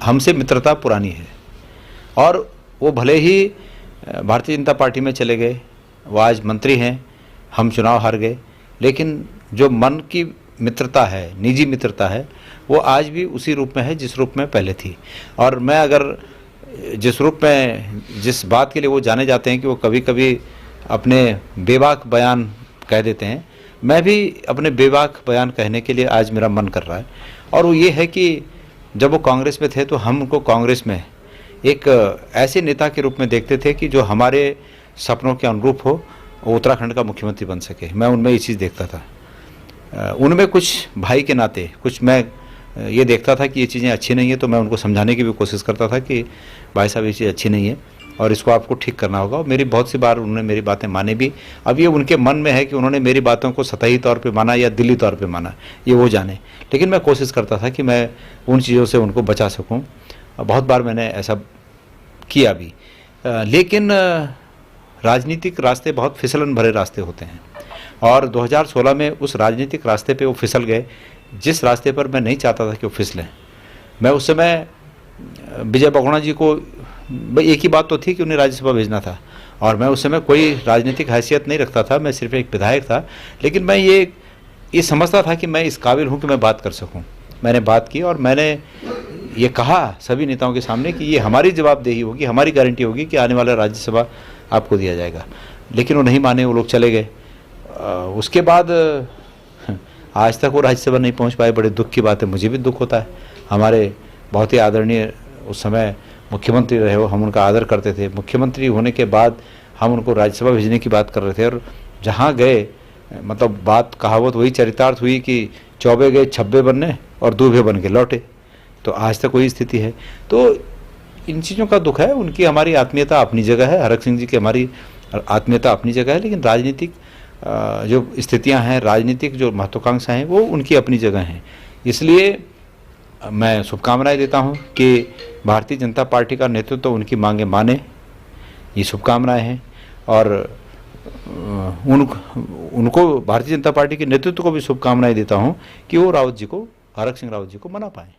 हमसे मित्रता पुरानी है और वो भले ही भारतीय जनता पार्टी में चले गए, वो आज मंत्री हैं, हम चुनाव हार गए, लेकिन जो मन की मित्रता है, निजी मित्रता है, वो आज भी उसी रूप में है जिस रूप में पहले थी। और मैं अगर जिस रूप में, जिस बात के लिए वो जाने जाते हैं कि वो कभी कभी अपने बेबाक बयान कह देते हैं, मैं भी अपने बेबाक बयान कहने के लिए आज मेरा मन कर रहा है। और वो ये है कि जब वो कांग्रेस में थे तो हम उनको कांग्रेस में एक ऐसे नेता के रूप में देखते थे कि जो हमारे सपनों के अनुरूप हो, वो उत्तराखंड का मुख्यमंत्री बन सके। मैं उनमें ये चीज़ देखता था, उनमें कुछ भाई के नाते कुछ मैं ये देखता था कि ये चीज़ें अच्छी नहीं है, तो मैं उनको समझाने की भी कोशिश करता था कि भाई साहब ये चीज़ अच्छी नहीं है और इसको आपको ठीक करना होगा। और मेरी बहुत सी बार उन्होंने मेरी बातें मानी भी। अब ये उनके मन में है कि उन्होंने मेरी बातों को सतही तौर पे माना या दिली तौर पे माना, ये वो जाने। लेकिन मैं कोशिश करता था कि मैं उन चीज़ों से उनको बचा सकूं। बहुत बार मैंने ऐसा किया भी, लेकिन राजनीतिक रास्ते बहुत फिसलन भरे रास्ते होते हैं और 2016 में उस राजनीतिक रास्ते पे वो फिसल गए जिस रास्ते पर मैं नहीं चाहता था कि वो फिसलें। मैं उस समय विजय बहुगुणा जी को एक ही बात तो थी कि उन्हें राज्यसभा भेजना था और मैं उस समय कोई राजनीतिक हैसियत नहीं रखता था, मैं सिर्फ एक विधायक था, लेकिन मैं ये समझता था कि मैं इस काबिल हूँ कि मैं बात कर सकूँ। मैंने बात की और मैंने ये कहा सभी नेताओं के सामने कि ये हमारी जवाबदेही होगी, हमारी गारंटी होगी कि आने वाला राज्यसभा आपको दिया जाएगा। लेकिन वो नहीं माने, वो लोग चले गए। उसके बाद आज तक वो राज्यसभा नहीं पहुंच पाए। बड़े दुख की बात है, मुझे भी दुख होता है। हमारे बहुत ही आदरणीय उस समय मुख्यमंत्री रहे हो, हम उनका आदर करते थे। मुख्यमंत्री होने के बाद हम उनको राज्यसभा भेजने की बात कर रहे थे और जहाँ गए, मतलब बात कहावत वही चरितार्थ हुई कि चौबे गए छब्बे बनने और दूल्हे बन के लौटे। तो आज तक वही स्थिति है। तो इन चीज़ों का दुख है। उनकी हमारी आत्मीयता अपनी जगह है, हरक सिंह जी की हमारी आत्मीयता अपनी जगह है, लेकिन राजनीतिक जो स्थितियां हैं, राजनीतिक जो महत्वाकांक्षाएं हैं, वो उनकी अपनी जगह हैं। इसलिए मैं शुभकामनाएं देता हूं कि भारतीय जनता पार्टी का नेतृत्व तो उनकी मांगे माने, ये शुभकामनाएं हैं। और उनको भारतीय जनता पार्टी के नेतृत्व को भी शुभकामनाएं देता हूं कि वो रावत जी को, हरक सिंह रावत जी को मना पाएँ।